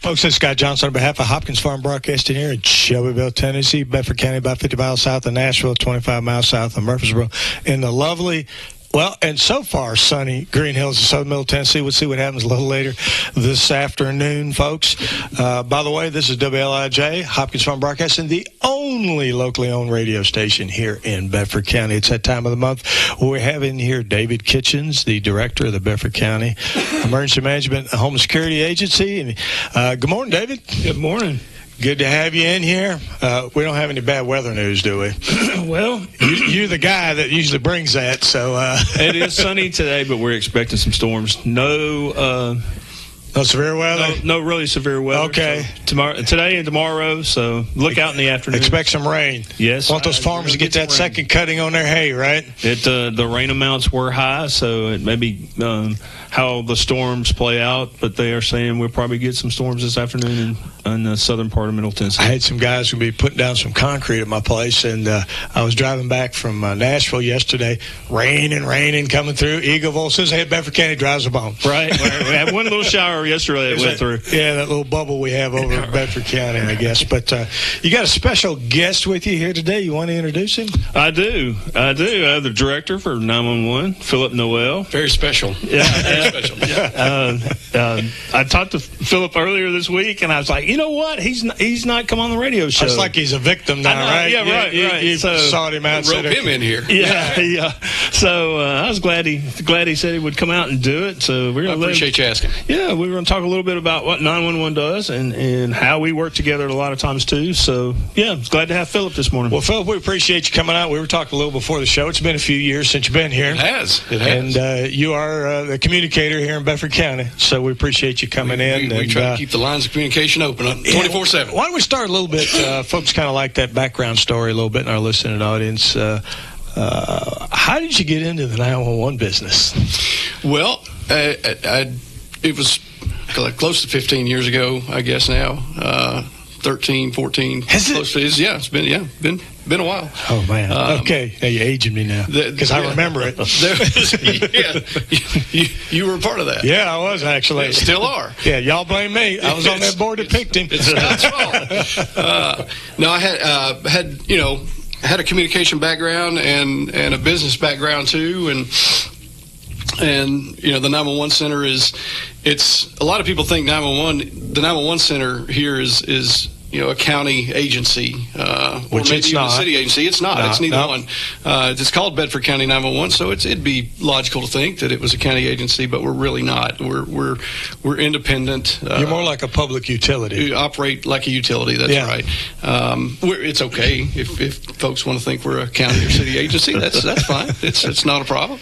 Folks, this is Scott Johnson on behalf of Hopkins Farm Broadcasting here in Shelbyville, Tennessee, Bedford County, about 50 miles south of Nashville, 25 miles south of Murfreesboro, in the lovely, and so far sunny Green Hills of southern middle Tennessee. We'll see what happens a little later this afternoon, folks. By the way, this is WLIJ, Hopkins Farm Broadcasting, the only locally owned radio station here in Bedford County. It's that time of the month where we have in here David Kitchens, the director of the Bedford County Emergency Management and Homeland Security Agency. And, good morning, David. Good morning. Good to have you in here. We don't have any bad weather news, do we? Well, you're the guy that usually brings that. So it is sunny today, but we're expecting some storms. No severe weather. No really severe weather. Okay. So today and tomorrow. So look out in the afternoon. Expect some rain. Yes. Want those farmers to get that second cutting on their hay, right? The rain amounts were high, so it may be how the storms play out, but they are saying we'll probably get some storms this afternoon in the southern part of Middle Tennessee. I had some guys who be putting down some concrete at my place, and I was driving back from Nashville yesterday, raining coming through. Eagleville, as soon as I hit Bedford County, drives a bomb. Right. We had one little shower yesterday that went through. Yeah, that little bubble we have over in Bedford County, I guess. But you got a special guest with you here today. You want to introduce him? I do. I have the director for 911, Phillip Noel. Very special. Yeah. Very special. I talked to Phillip earlier this week, and I was like, you know what? He's not come on the radio show. It's like he's a victim now, right? Yeah, right. You sought him out. Rope him in here. Yeah. So I was glad he said he would come out and do it. So we're gonna appreciate you asking. Yeah, we were going to talk a little bit about what 911 does and how we work together a lot of times too. So yeah, I'm glad to have Phillip this morning. Well, Phillip, we appreciate you coming out. We were talking a little before the show. It's been a few years since you've been here. It has. And you are the communicator here in Bedford County, so we appreciate you coming in. We try to keep the lines of communication open 24/7. Why don't we start a little bit? Folks kind of like that background story a little bit in our listening audience. How did you get into the 911 business? Well, it was close to 15 years ago, I guess now. 13, 14. Has it? Yeah, it's been a while. Oh, man. Okay. Now you're aging me now because I remember it. You were a part of that. Yeah, I was actually. Yeah, still are. Yeah, y'all blame me. I was on that board that picked him. It's Scott's fault. No, I had a communication background and a business background too, and the 911 center it's a lot of people think the 911 center here is a county agency, or maybe even a city agency. It's not. It's neither one. It's called Bedford County 911, so it'd be logical to think that it was a county agency, but we're really not. We're independent. You're more like a public utility. We operate like a utility. That's right. It's okay if folks want to think we're a county or city agency. That's fine. It's not a problem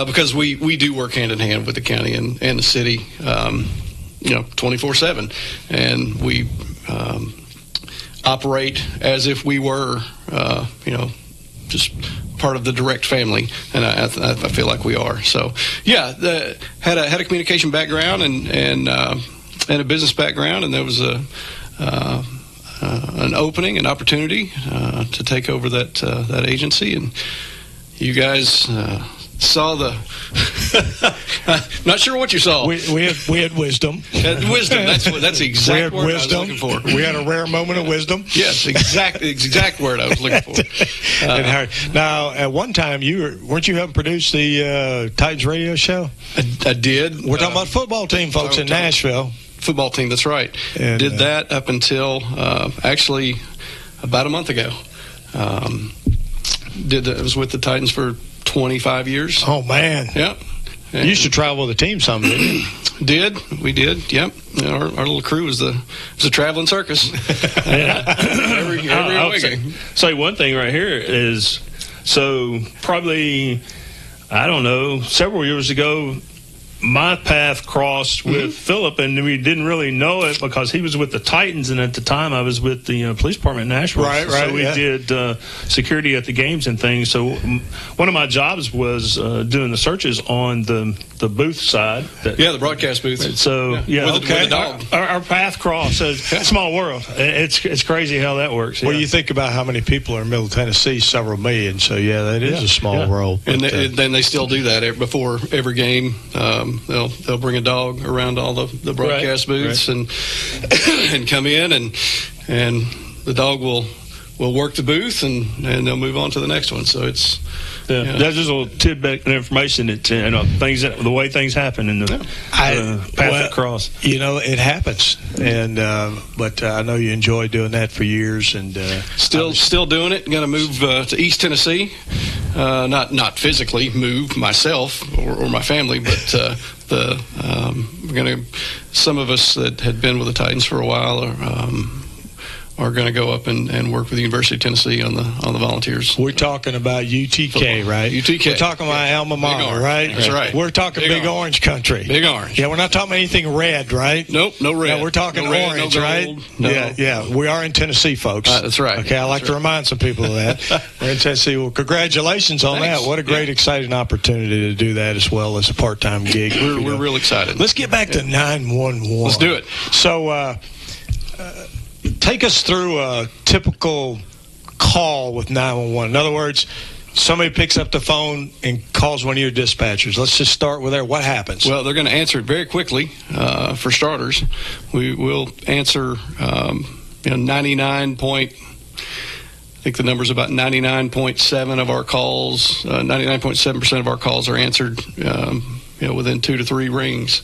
because we do work hand in hand with the county and the city, 24/7, and we operate as if we were, just part of the direct family, and I feel like we are. So, yeah, had a communication background and a business background, and there was an opening, an opportunity to take over that agency, and you guys saw the. Not sure what you saw. We had wisdom. Wisdom. That's the exact word I was looking for. We had a rare moment of wisdom. Yes, exact word I was looking for. Now, at one time, weren't you helping produce the Titans radio show? I did. We're talking about football team, folks, in Nashville. Football team. That's right. And, did that up until actually about a month ago. I was with the Titans for 25 years. Oh, man. Yeah. You used to travel with the team some, didn't you? We did, yep. Our little crew was a traveling circus. every weekend. Say one thing right here is, so probably, I don't know, several years ago, my path crossed with Phillip, and we didn't really know it because he was with the Titans, and at the time I was with the police department in Nashville. Right. So we did security at the games and things. So one of my jobs was doing the searches on the the booth side. The broadcast booth. So with the dog. Our path cross. It's a small world. It's crazy how that works. Well, you think about how many people are in Middle Tennessee, several million. So that is a small world. And then they still do that before every game. They'll bring a dog around all the broadcast booths and come in and the dog will work the booth and they'll move on to the next one. So it's that's just a little tidbit of information that the way things happen in the path across. It happens, and but I know you enjoyed doing that for years, and still doing it. Going to move to East Tennessee, not physically move myself or my family, but we're going to. Some of us that had been with the Titans for a while are going to go up and work with the University of Tennessee on the Volunteers. We're talking about UTK, right? UTK. We're talking about Alma Mater, right? That's right. We're talking Big Orange country. Big Orange. Yeah, we're not talking about anything red, right? Nope, no red. No, we're talking no red, orange, no right? No. Yeah. We are in Tennessee, folks. That's right. Okay, I like to remind some people of that. We're in Tennessee. Well, congratulations on that. What a great, exciting opportunity to do that as well as a part-time gig. We're real excited. Let's get back to 911. Let's do it. So, take us through a typical call with 911. In other words, somebody picks up the phone and calls one of your dispatchers. Let's just start with there. What happens? Well, they're going to answer it very quickly. For starters, we will answer 99 I think the number's about 99.7 of our calls. 99.7% of our calls are answered within 2 to 3 rings.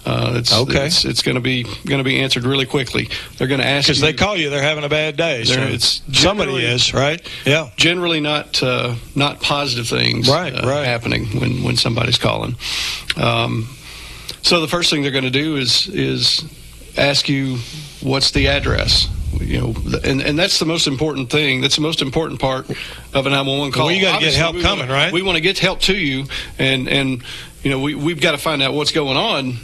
It's going to be answered really quickly. They're going to ask because they call you. They're having a bad day. So it's somebody is right. Yeah. Generally not positive things happening when somebody's calling. So the first thing they're going to do is ask you what's the address. And that's the most important thing. That's the most important part of a 911 call. Well, you got to get help coming, right? We want to get help to you, and we've got to find out what's going on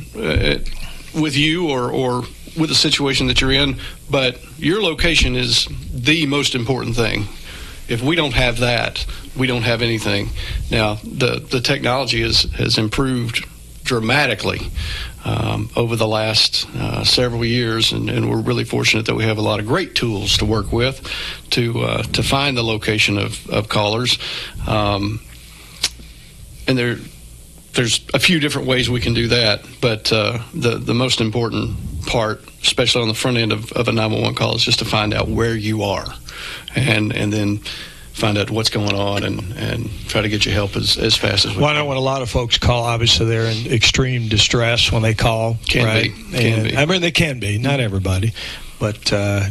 with you or with the situation that you're in. But your location is the most important thing. If we don't have that, we don't have anything. Now, the technology has improved dramatically over the last several years, and we're really fortunate that we have a lot of great tools to work with to find the location of callers. And there's a few different ways we can do that, but the most important part, especially on the front end of a 911 call, is just to find out where you are, and then find out what's going on and try to get you help as fast as we can. Well, I know when a lot of folks call, obviously they're in extreme distress when they call. Can be. I mean, they can be, not everybody. But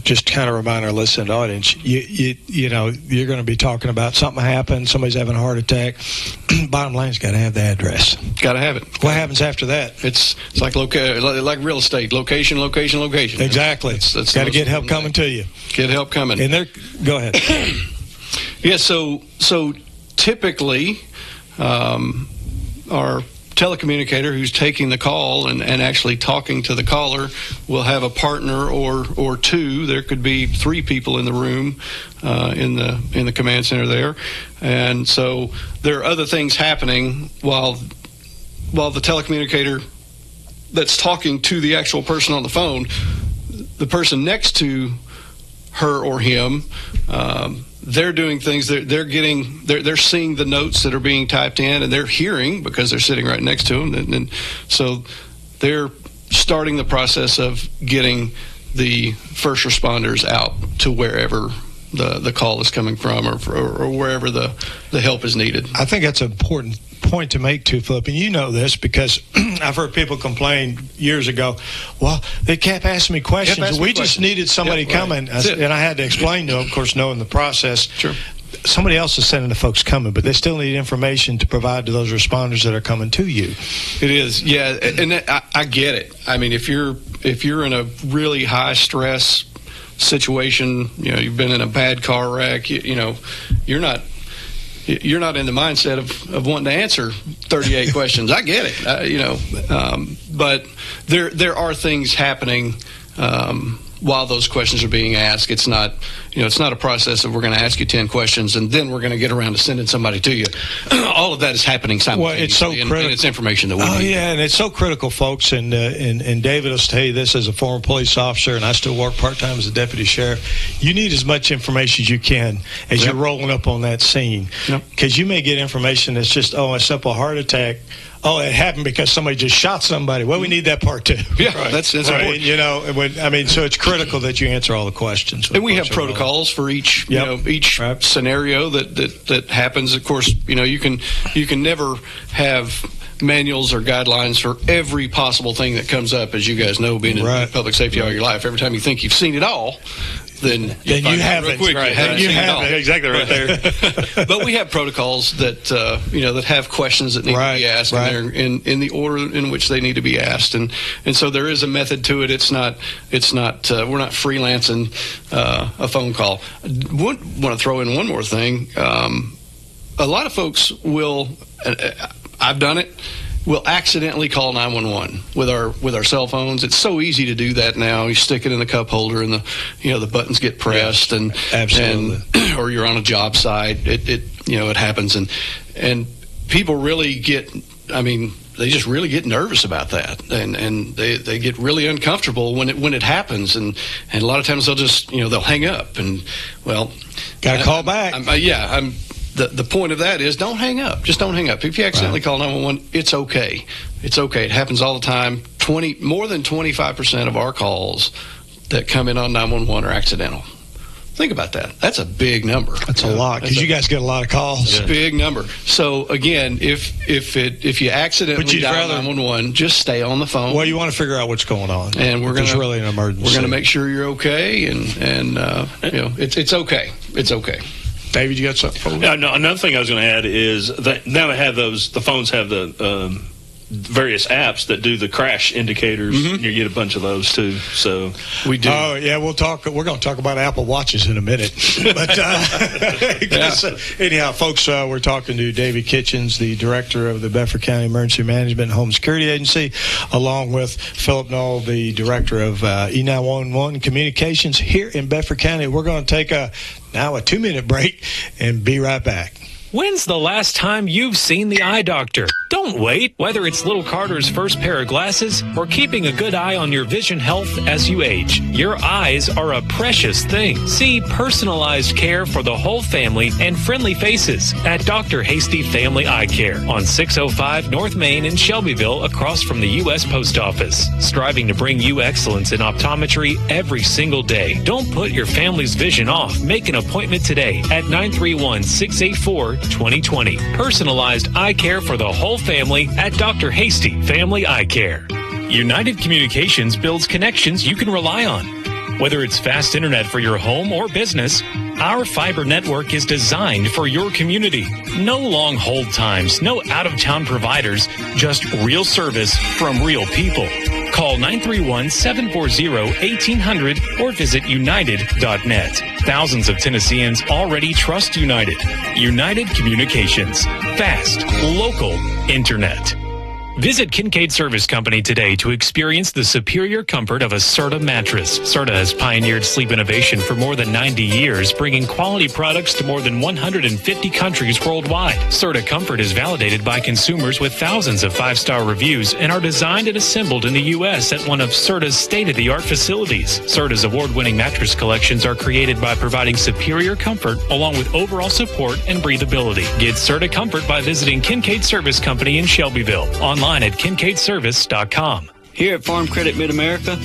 just to kind of remind our listening audience, you're going to be talking about something happened, somebody's having a heart attack. Bottom line's got to have the address. Got to have it. What happens after that? It's like like real estate. Location. Exactly. That's got to get help coming to you. Get help coming. And go ahead. Yeah, so typically our telecommunicator who's taking the call and actually talking to the caller will have a partner or two. There could be 3 people in the room in the command center there, and so there are other things happening while the telecommunicator that's talking to the actual person on the phone, the person next to her or him, they're doing things. They're seeing the notes that are being typed in, and they're hearing because they're sitting right next to them, and so they're starting the process of getting the first responders out to wherever the call is coming from, or wherever the help is needed. I think that's an important point to make too, Phillip, and you know this because I've heard people complain years ago, well, they kept asking me questions. We just needed somebody coming. And I had to explain to them, of course, knowing the process. Sure. Somebody else is sending the folks coming, but they still need information to provide to those responders that are coming to you. It is, yeah, and I get it. I mean, if you're in a really high stress situation, you've been in a bad car wreck, you're not in the mindset of wanting to answer 38 questions. I get it, but there are things happening while those questions are being asked. It's not, it's not a process of we're going to ask you 10 questions and then we're going to get around to sending somebody to you. All of that is happening simultaneously. Well, it's so critical. And it's information that we need. Oh, yeah, and it's so critical, folks. And David will tell you this as a former police officer, and I still work part-time as a deputy sheriff. You need as much information as you can as you're rolling up on that scene. Because you may get information that's just, a simple heart attack. Oh, it happened because somebody just shot somebody. Well, we need that part too. Yeah, right. That's important. So it's critical that you answer all the questions. And we have protocols for each scenario that happens. Of course, you can never have manuals or guidelines for every possible thing that comes up, as you guys know, being in public safety all your life. Every time you think you've seen it all, then you haven't. Right. You haven't. Exactly right there. But we have protocols that that have questions that need to be asked, and they're in the order in which they need to be asked, and so there is a method to it. It's not we're not freelancing a phone call. Want to throw in one more thing. A lot of folks will. I've done it. We'll accidentally call 911 with our cell phones. It's so easy to do that now. You stick it in the cup holder, and the buttons get pressed, and or you're on a job site. It happens, and people really get. They just really get nervous about that, and they get really uncomfortable when it happens, and a lot of times they'll just they'll hang up, and gotta call back. The point of that is don't hang up. Just don't hang up. If you accidentally call 911, it's okay. It's okay. It happens all the time. More than 25% of our calls that come in on 911 are accidental. Think about that. That's a big number. That's a lot, because you guys get a lot of calls. It's a big number. So again, if you accidentally dial 911, just stay on the phone. Well, you want to figure out what's going on, and it's really an emergency. We're going to make sure you're okay, and it's okay. It's okay. David, you got something? Yeah, no, another thing I was going to add is that now they have the phones have the various apps that do the crash indicators. You get a bunch of those too. So we do. Oh yeah, we're going to talk about Apple Watches in a minute. But anyhow, folks, we're talking to David Kitchens, the director of the Bedford County Emergency Management and Home Security Agency, along with Phillip Noel, the director of E911 Communications here in Bedford County. We're going to take a 2-minute break and be right back. When's the last time you've seen the eye doctor? Don't wait. Whether it's little Carter's first pair of glasses or keeping a good eye on your vision health as you age, your eyes are a precious thing. See personalized care for the whole family and friendly faces at Dr. Hasty Family Eye Care on 605 North Main in Shelbyville, across from the U.S. Post Office. Striving to bring you excellence in optometry every single day. Don't put your family's vision off. Make an appointment today at 931-684-2020. Personalized eye care for the whole family at Dr. Hasty Family Eye Care. United Communications builds connections you can rely on. Whether it's fast internet for your home or business, our fiber network is designed for your community. No long hold times, no out-of-town providers, just real service from real people. Call 931-740-1800 or visit united.net. Thousands of Tennesseans already trust United. United Communications. Fast, local internet. Visit Kincaid Service Company today to experience the superior comfort of a Serta mattress. Serta has pioneered sleep innovation for more than 90 years, bringing quality products to more than 150 countries worldwide. Serta Comfort is validated by consumers with thousands of 5-star reviews and are designed and assembled in the U.S. at one of Serta's state-of-the-art facilities. Serta's award-winning mattress collections are created by providing superior comfort along with overall support and breathability. Get Serta Comfort by visiting Kincaid Service Company in Shelbyville. Online at KincaidService.com. Here at Farm Credit Mid-America,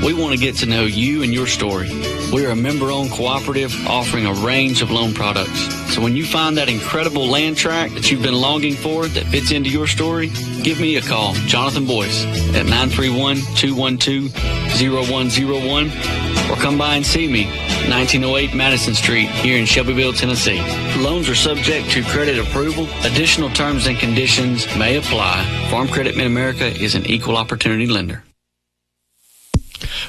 we want to get to know you and your story. We are a member-owned cooperative offering a range of loan products. So when you find that incredible land tract that you've been longing for that fits into your story, give me a call, Jonathan Boyce, at 931-212-0101, or come by and see me, 1908 Madison Street, here in Shelbyville, Tennessee. Loans are subject to credit approval. Additional terms and conditions may apply. Farm Credit Mid-America is an equal opportunity lender.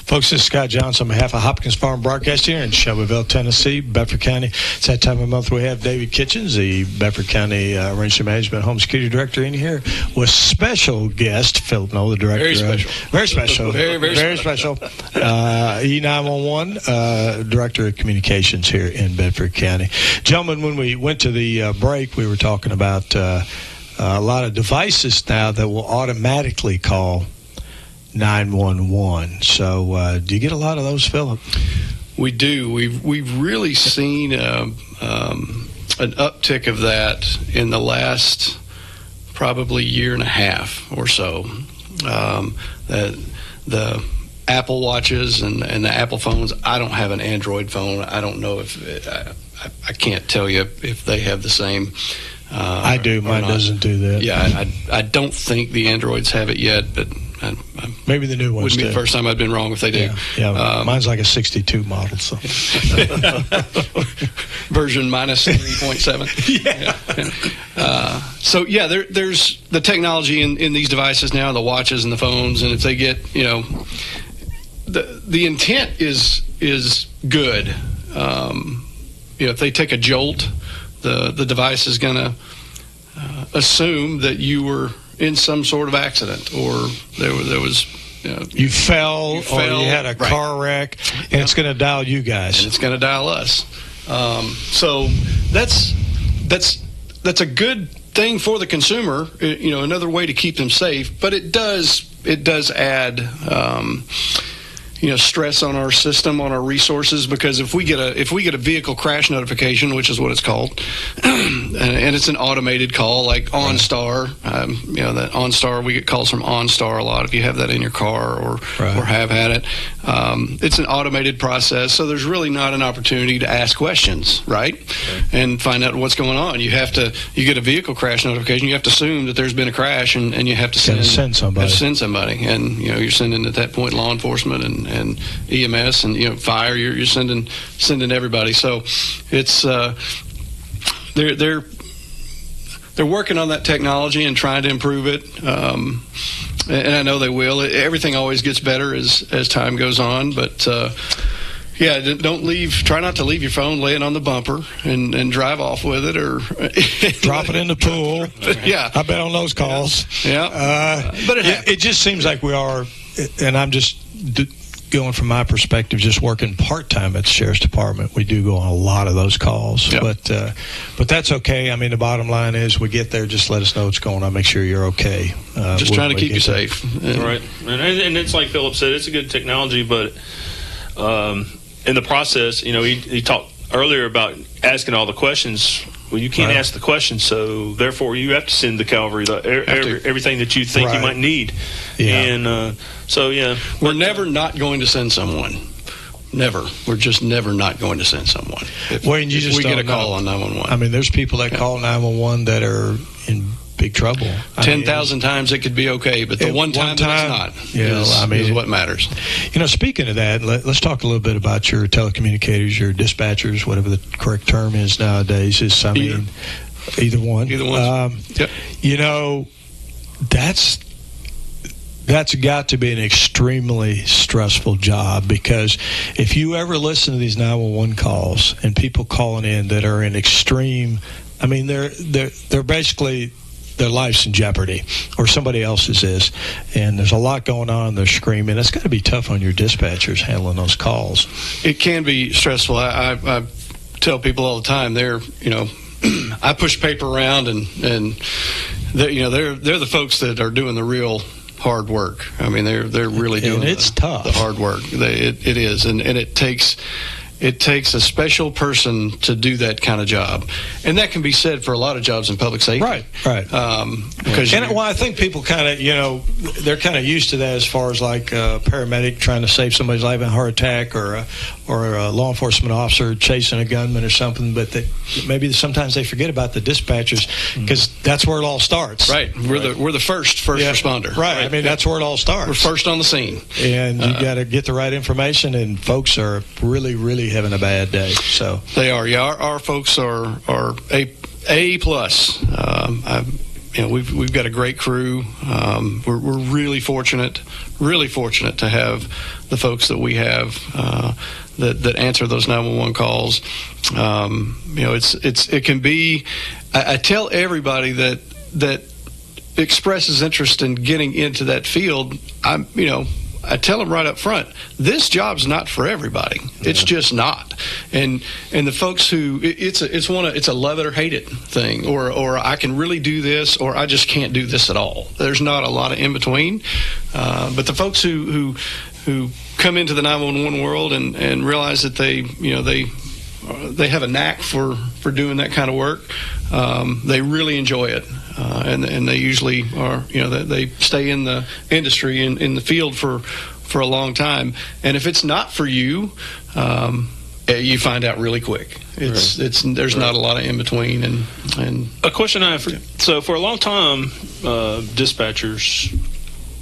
Folks, this is Scott Johnson on behalf of Hopkins Farm Broadcasting here in Shelbyville, Tennessee, Bedford County. It's that time of month we have David Kitchens, the Bedford County Emergency Management Home Security Director, in here with special guest, Phillip, Noel, the Director. Very special. Very special. very special. E911, Director of Communications here in Bedford County. Gentlemen, when we went to the break, we were talking about a lot of devices now that will automatically call 911. So do you get a lot of those, Phillip? We do. We've really seen an uptick of that in the last probably year and a half or so. The Apple Watches and the Apple phones. I don't have an Android phone. I don't know if I can't tell you if they have the same. I do. Mine doesn't do that. Yeah, I don't think the Androids have it yet, but maybe the new ones wouldn't be do. the first time I've been wrong if they do. Yeah. Mine's like a 62 model. So version minus 3.7. So yeah, there's the technology in these devices now, the watches and the phones, and if they get, the intent is good. If they take a jolt, the device is going to assume that you were in some sort of accident, or there was you fell, or you had a car wreck, and it's going to dial you guys. And it's going to dial us. So that's a good thing for the consumer. Another way to keep them safe. But it does add stress on our system, on our resources, because if we get a vehicle crash notification, which is what it's called, and it's an automated call like OnStar, that OnStar, we get calls from OnStar a lot. If you have that in your car or have had it, it's an automated process, so there's really not an opportunity to ask questions, right? And find out what's going on. You get a vehicle crash notification, you have to assume that there's been a crash, and you have to send somebody, and you're sending at that point law enforcement and EMS and fire. You're sending everybody. So it's they're working on that technology and trying to improve it. And I know they will. Everything always gets better as time goes on. But try not to leave your phone laying on the bumper and drive off with it, or drop it in the pool. Yeah, I bet on those calls. But it just seems like we are, and I'm just going from my perspective, just working part-time at the Sheriff's Department, we do go on a lot of those calls. But that's okay. I mean, the bottom line is we get there, just let us know what's going on, make sure you're okay. Just trying to keep you safe. Right. And it's like Phillip said, it's a good technology, but in the process, he talked earlier about asking all the questions. Well, you can't ask the questions, so therefore you have to send the cavalry everything that you think you might need. And we're never not going to send someone. Never. We're just never not going to send someone. If we get a call on 911. I mean, there's people that call 911 that are in big trouble. 10,000 times it could be okay, but the one time that it's not is what matters. Speaking of that, let's talk a little bit about your telecommunicators, your dispatchers, whatever the correct term is nowadays. Either one. That's got to be an extremely stressful job, because if you ever listen to these 911 calls and people calling in that are in extreme, I mean, they're basically, their life's in jeopardy, or somebody else's is, and there's a lot going on, they're screaming. It's got to be tough on your dispatchers handling those calls. It can be stressful. I tell people all the time, I push paper around, and they're the folks that are doing the real hard work. I mean, they're really doing tough. The hard work. It is, and it takes a special person to do that kind of job, and that can be said for a lot of jobs in public safety. Right. Because I think people kind of, they're kind of used to that, as far as like a paramedic trying to save somebody's life in a heart attack, or a law enforcement officer chasing a gunman or something. But maybe sometimes they forget about the dispatchers, because that's where it all starts. Right. We're the first responder. Right. I mean, that's where it all starts. We're first on the scene, and you got to get the right information. And folks are really, really having a bad day. So they are. Yeah, our folks are A plus. we've got a great crew. We're really fortunate to have the folks that we have that answer those 911 calls. It can be. I tell everybody that expresses interest in getting into that field. I tell them right up front, this job's not for everybody. It's just not. And the folks who it's a love it or hate it thing, or I can really do this, or I just can't do this at all. There's not a lot of in between. But the folks who come into the 911 world and realize that they have a knack for doing that kind of work, they really enjoy it. And they usually are, they stay in the industry, in the field for a long time. And if it's not for you, you find out really quick. There's not a lot of in between. And a question I have for a long time, dispatchers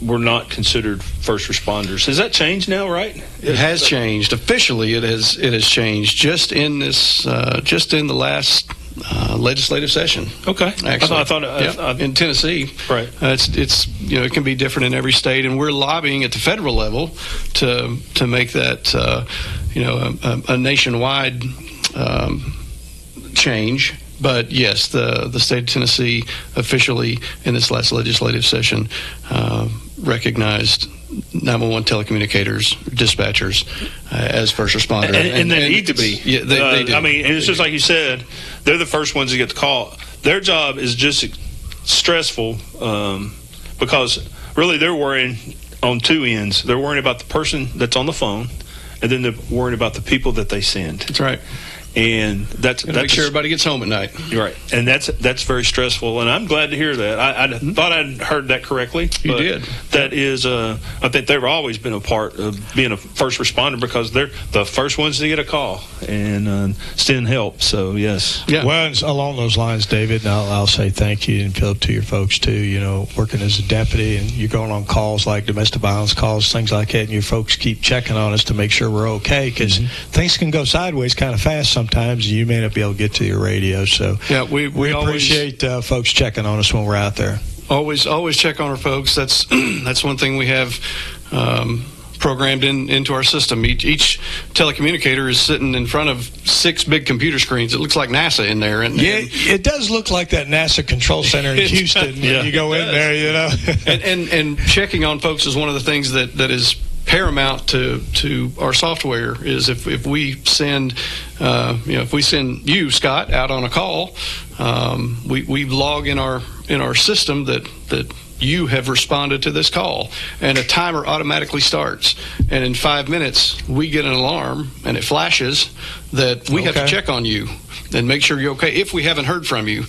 were not considered first responders. Has that changed now? Right? It has changed. Officially, it has changed just in the last legislative session. Okay. Actually, I thought in Tennessee. Right. It's it can be different in every state, and we're lobbying at the federal level to make that a nationwide change. But yes, the state of Tennessee officially in this last legislative session recognized 911 telecommunicators, dispatchers as first responders, and they need to be. Yeah, they do. I mean, and it's just like you said, they're the first ones to get the call. Their job is just stressful because really they're worrying on two ends. They're worrying about the person that's on the phone, and then they're worrying about the people that they send. That's right. And that's make sure everybody gets home at night. Right, and that's very stressful. And I'm glad to hear that. I thought I'd heard that correctly. You did. That is, I think they've always been a part of being a first responder because they're the first ones to get a call and send help. So yes. Yeah. Well, along those lines, David, and I'll say thank you and Phillip to your folks too. Working as a deputy and you're going on calls like domestic violence calls, things like that, and your folks keep checking on us to make sure we're okay because things can go sideways kind of fast sometimes. You may not be able to get to your radio, so yeah, we appreciate folks checking on us when we're out there. Always check on our folks. That's one thing we have programmed into our system. Each telecommunicator is sitting in front of 6 big computer screens. It looks like NASA in there. And it does look like that NASA control center in Houston. Yeah, you go in there, and checking on folks is one of the things that is paramount to our software. Is if we send you, Scott, out on a call, we log in our system that you have responded to this call, and a timer automatically starts, and in 5 minutes we get an alarm and it flashes that we have to check on you and make sure you're okay if we haven't heard from you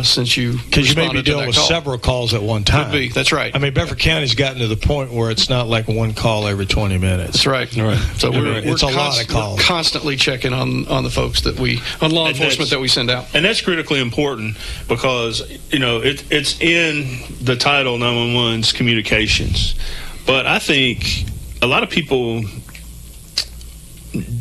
since you because you may be dealing with several calls at one time. Could be. That's right. I mean, Bedford County's gotten to the point where it's not like one call every 20 minutes. That's right. So it's a lot of calls. We're constantly checking on the folks on law enforcement that we send out, and that's critically important because it's in the title 911's communications, but I think a lot of people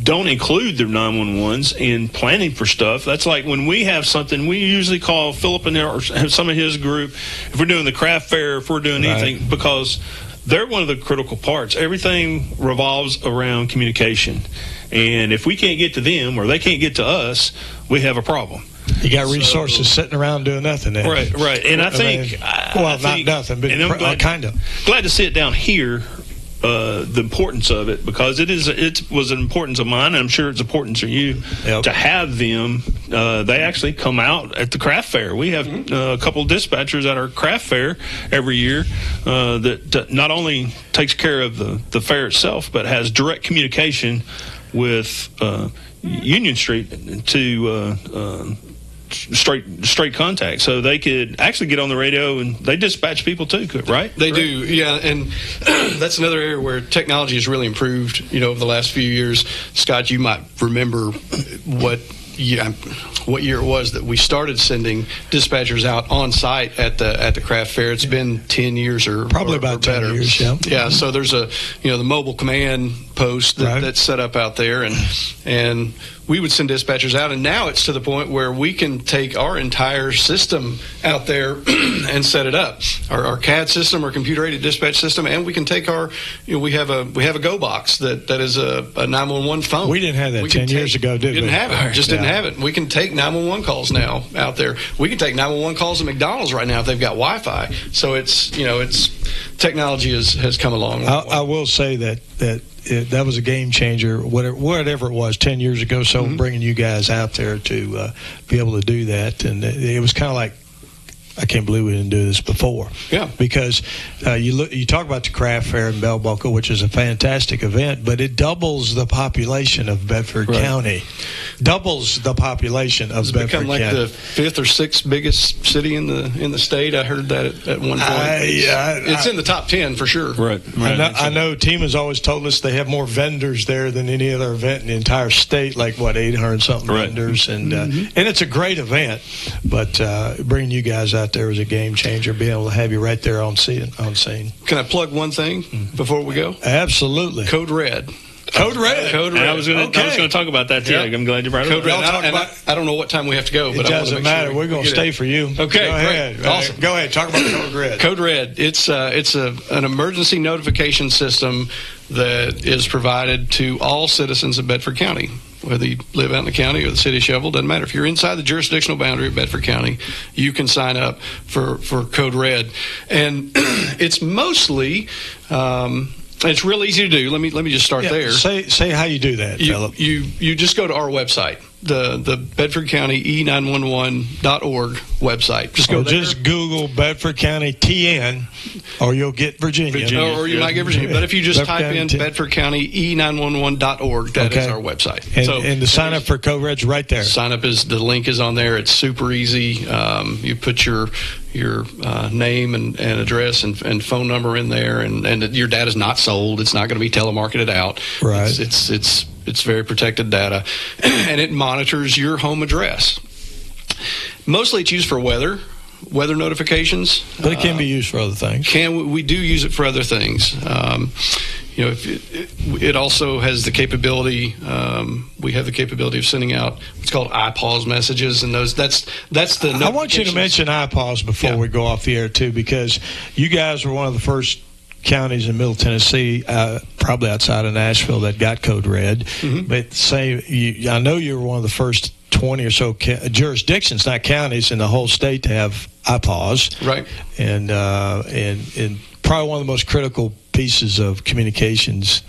don't include their 911s in planning for stuff. That's like when we have something, we usually call Phillip and or some of his group if we're doing the craft fair, if we're doing anything, because they're one of the critical parts. Everything revolves around communication, and if we can't get to them or they can't get to us, we have a problem. You got resources sitting around doing nothing. Then. Right. And I think, not nothing, but kind of. Glad to see it down here. The importance of it, because it was an importance of mine, and I'm sure it's important to you to have them. They actually come out at the craft fair. We have a couple of dispatchers at our craft fair every year that not only takes care of the fair itself, but has direct communication with Union Street to straight contact, so they could actually get on the radio, and they dispatch people too, right? They do, yeah, and that's another area where technology has really improved, over the last few years. Scott, you might remember what year it was that we started sending dispatchers out on site at the craft fair. It's been 10 years or probably about 10 years. Yeah. So there's the mobile command post that's set up out there, and we would send dispatchers out. And now it's to the point where we can take our entire system out there and set it up, our CAD system, our computer-aided dispatch system, and we can take we have a Go box that is a 911 phone. We didn't have that 10 years ago, did we? Didn't have it. Just didn't have it. We can take 911 calls now out there. We can take 911 calls at McDonald's right now if they've got Wi-Fi. So it's technology has come along. I will say that was a game changer, whatever it was 10 years ago. So bringing you guys out there to be able to do that, and it was kind of like, I can't believe we didn't do this before. Yeah. Because you talk about the craft fair in Bell Boca, which is a fantastic event, but it doubles the population of Bedford County. Doubles the population of Bedford County. It's become like the fifth or sixth biggest city in the state. I heard that at one point. It's in the top 10 for sure. Right. I know Team has always told us they have more vendors there than any other event in the entire state, like 800 something vendors, and it's a great event. But bringing you guys out there was a game changer. Being able to have you right there on scene. Can I plug one thing before we go? Absolutely. Code Red. Code Red. And I was going to talk about that too. I'm glad you brought it up. Code Red. I don't know what time we have to go, but it doesn't matter. We're going to stay for you. Okay, go ahead. Awesome. Go ahead. Talk about Code Red. Code Red. It's an emergency notification system that is provided to all citizens of Bedford County. Whether you live out in the county or the city of Shelbyville, doesn't matter. If you're inside the jurisdictional boundary of Bedford County, you can sign up for Code Red. And it's mostly, it's real easy to do. Let me just start there. Say how you do that, Phillip. You just go to our website, the Bedford County E911.org website. Just go there. Just Google Bedford County TN, or you'll get Virginia. Or you might get Virginia. But if you just type in Bedford County E911.org, that is our website. And the sign up for Code Red's right there. The link is on there. It's super easy. You put your name and address and phone number in there, and your data's not sold. It's not going to be telemarketed out. Right. It's very protected data, and it monitors your home address. Mostly it's used for weather notifications. But it can be used for other things. We do use it for other things. It also has the capability. We have the capability of sending out what's called iPause messages, and that's the. I want you to mention iPause before we go off the air too, because you guys were one of the first counties in Middle Tennessee, probably outside of Nashville, that got Code Red. But I know you were one of the first 20 or so jurisdictions, not counties, in the whole state to have iPause. Right. And probably one of the most critical pieces of communications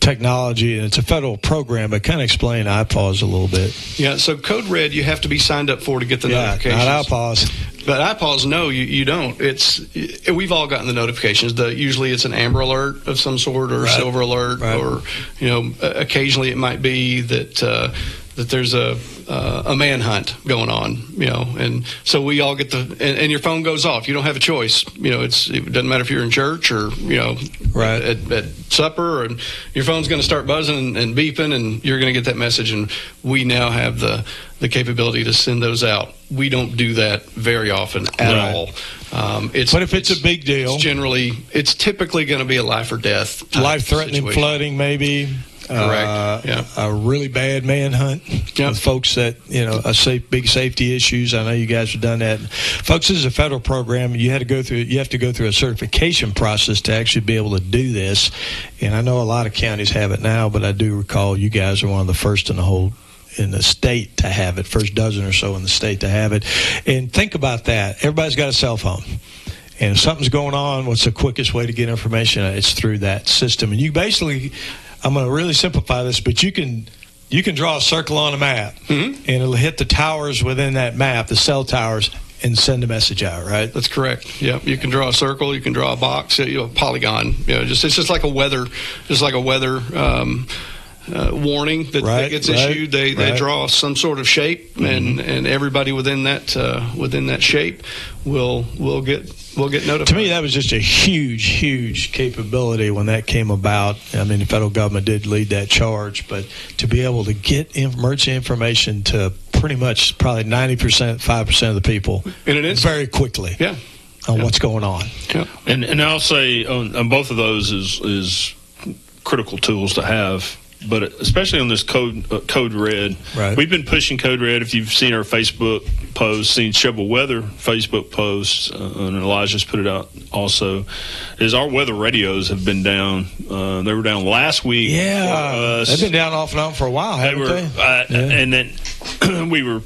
technology, and it's a federal program, but kind of explain iPause a little bit. Yeah, so Code Red you have to be signed up for to get the notifications. Not iPause. But iPause, no, you don't. We've all gotten the notifications. Usually it's an Amber Alert of some sort, or a Silver Alert, or occasionally it might be that there's a manhunt going on, and so we all get and your phone goes off. You don't have a choice. It doesn't matter if you're in church or at supper, and your phone's going to start buzzing and beeping, and you're going to get that message. And we now have the capability to send those out. We don't do that very often at all. But if it's a big deal, it's typically going to be a life or death, life-threatening situation. Flooding, maybe. Correct. A really bad manhunt with folks that big safety issues. I know you guys have done that, folks. This is a federal program. You have to go through a certification process to actually be able to do this. And I know a lot of counties have it now, but I do recall you guys are one of the first in the state to have it, first dozen or so in the state to have it. And think about that. Everybody's got a cell phone. And if something's going on, what's the quickest way to get information? It's through that system. And you basically, I'm going to really simplify this, but you can draw a circle on a map, and it'll hit the towers within that map, the cell towers, and send a message out, right? That's correct. Yeah, you can draw a circle, you can draw a box, a polygon. It's just like a weather, warning that gets issued. They draw some sort of shape, and everybody within that shape will get notified. To me, that was just a huge capability when that came about. I mean, the federal government did lead that charge, but to be able to get emergency information to pretty much probably 5% of the people very quickly on what's going on. Yeah. And I'll say on both of those is critical tools to have. But especially on this Code Red, right. We've been pushing Code Red. If you've seen our Facebook posts, seen Shovel Weather Facebook posts, and Elijah's put it out also, is our weather radios have been down. They were down last week. Yeah, they've been down off and on for a while, haven't they? And then we were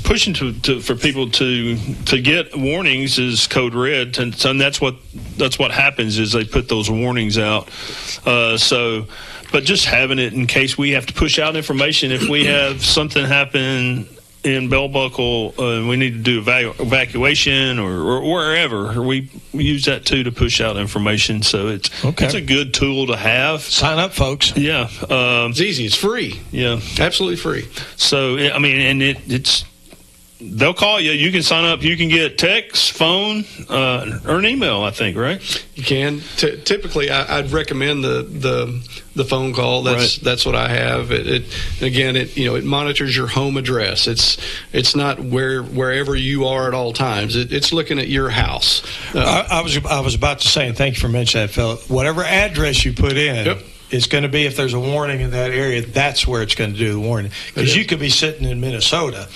pushing for people to get warnings is Code Red, and that's what happens is they put those warnings out. But just having it in case we have to push out information if we have something happen in Bell Buckle, we need to do evacuation or wherever. We use that too to push out information. So it's a good tool to have. Sign up, folks. Yeah, it's easy. It's free. Yeah, absolutely free. So I mean, and it's. They'll call you. You can sign up. You can get text, phone, or an email, I think, right? You can. Typically, I'd recommend the phone call. That's what I have. It monitors your home address. It's not wherever you are at all times. It's looking at your house. I was about to say, and thank you for mentioning that, Phillip. Whatever address you put in. Yep. It's going to be, if there's a warning in that area, that's where it's going to do the warning. Because you could be sitting in Minnesota,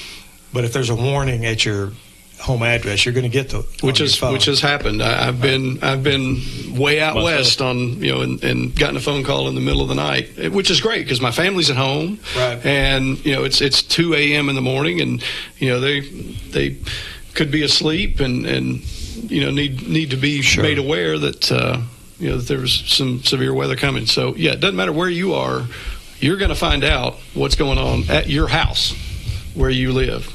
but if there's a warning at your home address, you're going to get which has happened. I've been way out west on and gotten a phone call in the middle of the night, which is great because my family's at home, right? And it's 2 a.m. in the morning, and they could be asleep and need to be made aware that that there was some severe weather coming. So it doesn't matter where you are, you're going to find out what's going on at your house where you live.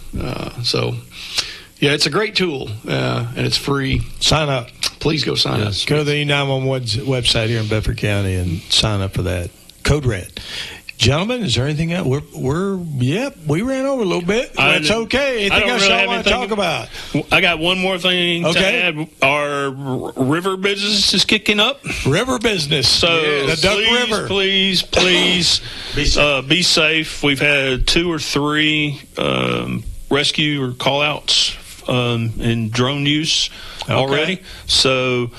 It's a great tool, and it's free. Sign up. Please go sign up. Go to the E911 website here in Bedford County and sign up for that. Code Red. Gentlemen, is there anything else? We ran over a little bit. That's okay. Anything else y'all want to talk about? I got one more thing to add. Our river business is kicking up. River business. So the Duck River. Please be safe. We've had 2 or 3 rescue or call-outs in drone use already. So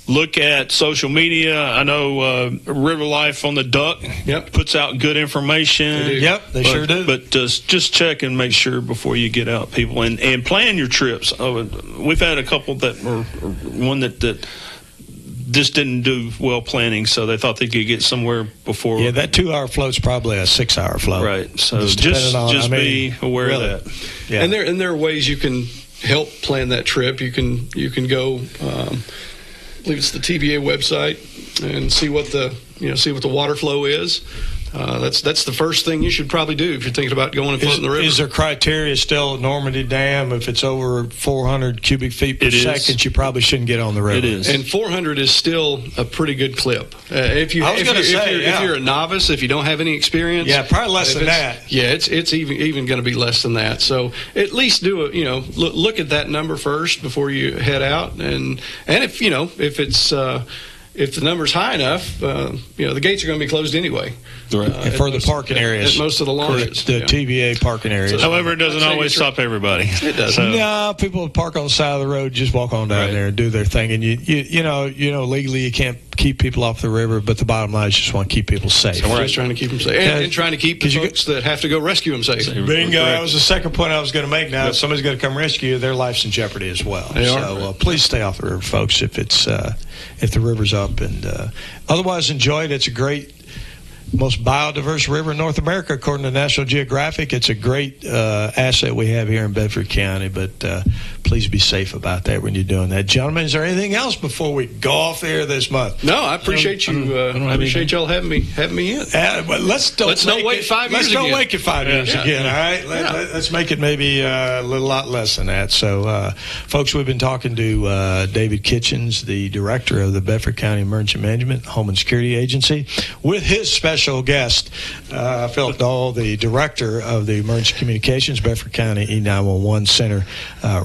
look at social media. I know River Life on the Duck puts out good information. They sure do. But just check and make sure before you get out, people, and plan your trips. We've had a couple that were one that just didn't do well planning, so they thought they could get somewhere before. Yeah, that 2-hour float's probably a 6-hour float. Right. So just be aware of that. Yeah. And there are ways you can help plan that trip. You can go. I believe it's the TVA website and see what the water flow is. That's the first thing you should probably do if you're thinking about going and floating the river. Is there criteria still at Normandy Dam? If it's over 400 cubic feet per second, you probably shouldn't get on the river. It is. And 400 is still a pretty good clip. If you're a novice, if you don't have any experience, probably less than that. Yeah, it's even going to be less than that. So at least do look at that number first before you head out, and if the number's high enough, the gates are going to be closed anyway. Right. For the parking areas. At most of the launches. The TVA parking areas. However, it doesn't always stop everybody. It doesn't. No, people park on the side of the road, just walk on down there and do their thing. And you know, legally you can't keep people off the river, but the bottom line is you just want to keep people safe. So we're just trying to keep them safe. And trying to keep the folks that have to go rescue them safe. Bingo. That was the second point I was going to make. Now, if somebody's going to come rescue you, their life's in jeopardy as well. So please stay off the river, folks, if the river's up. And otherwise, enjoy it. It's a great, most biodiverse river in North America, according to National Geographic. It's a great asset we have here in Bedford County, but please be safe about that when you're doing that. Gentlemen, is there anything else before we go off the air this month? No, I appreciate you. I appreciate y'all having me in. But let's not wait 5 years. Let's don't wait it 5 years again. All right, let's make it maybe a lot less than that. So, folks, we've been talking to David Kitchens, the director of the Bedford County Emergency Management Homeland Security Agency, with his special special guest, Phillip, Noel, the director of the Emergency Communications Bedford County E911 Center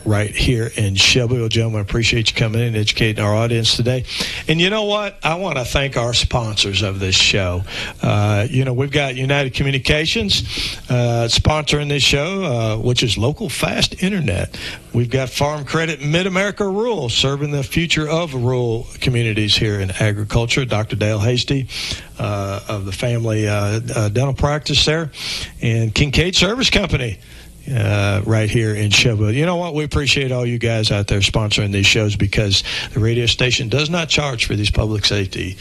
right here in Shelbyville. Gentlemen, appreciate you coming in and educating our audience today. And you know what? I want to thank our sponsors of this show. We've got United Communications sponsoring this show, which is local fast internet. We've got Farm Credit Mid-America Rural, serving the future of rural communities here in agriculture. Dr. Dale Hasty of the family dental practice there, and Kincaid Service Company right here in Shelbyville. You know what? We appreciate all you guys out there sponsoring these shows, because the radio station does not charge for these public safety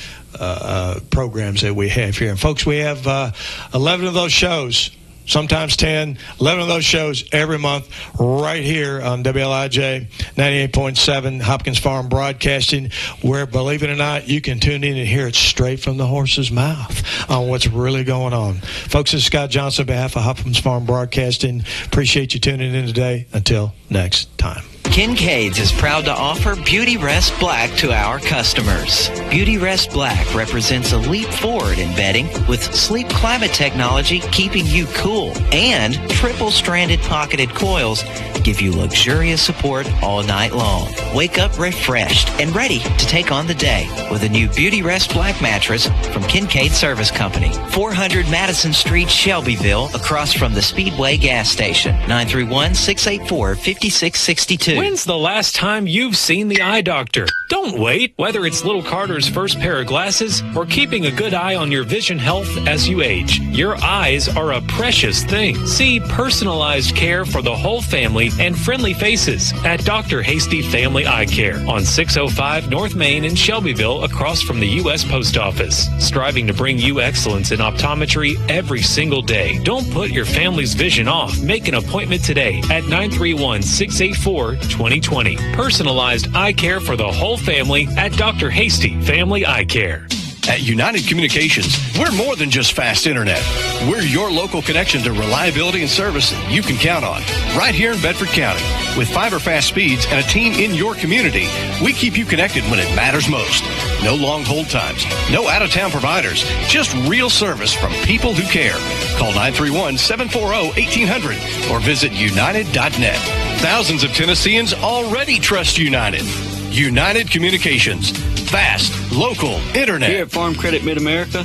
programs that we have here. And folks, we have 11 of those shows, sometimes 10, 11 of those shows every month right here on WLIJ 98.7 Hopkins Farm Broadcasting, where, believe it or not, you can tune in and hear it straight from the horse's mouth on what's really going on. Folks, this is Scott Johnson on behalf of Hopkins Farm Broadcasting. Appreciate you tuning in today. Until next time. Kincaid's is proud to offer Beauty Rest Black to our customers. Beauty Rest Black represents a leap forward in bedding, with sleep climate technology keeping you cool, and triple-stranded pocketed coils give you luxurious support all night long. Wake up refreshed and ready to take on the day with a new Beauty Rest Black mattress from Kincaid Service Company, 400 Madison Street, Shelbyville, across from the Speedway gas station. 931-684-5662. When's the last time you've seen the eye doctor? Don't wait. Whether it's little Carter's first pair of glasses or keeping a good eye on your vision health as you age, your eyes are a precious thing. See personalized care for the whole family and friendly faces at Dr. Hasty Family Eye Care on 605 North Main in Shelbyville, across from the U.S. Post Office. Striving to bring you excellence in optometry every single day. Don't put your family's vision off. Make an appointment today at 931-684-2020. Personalized eye care for the whole family at Dr. Hasty Family Eye Care. At United Communications, we're more than just fast internet. We're your local connection to reliability and service that you can count on. Right here in Bedford County. With fiber fast speeds and a team in your community, we keep you connected when it matters most. No long hold times, no out-of-town providers, just real service from people who care. Call 931-740-1800 or visit united.net. Thousands of Tennesseans already trust United. United Communications. Fast, local, internet. Here at Farm Credit Mid-America,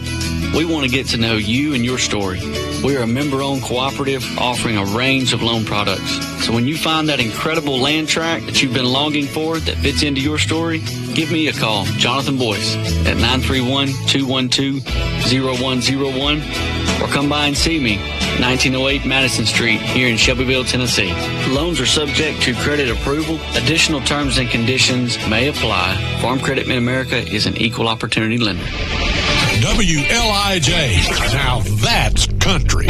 we want to get to know you and your story. We are a member-owned cooperative offering a range of loan products. So when you find that incredible land tract that you've been longing for that fits into your story, give me a call, Jonathan Boyce, at 931-212-0101, or come by and see me, 1908 Madison Street, here in Shelbyville, Tennessee. Loans are subject to credit approval. Additional terms and conditions may apply. Farm Credit Mid-America is an equal opportunity lender. WLIJ. Now that's country.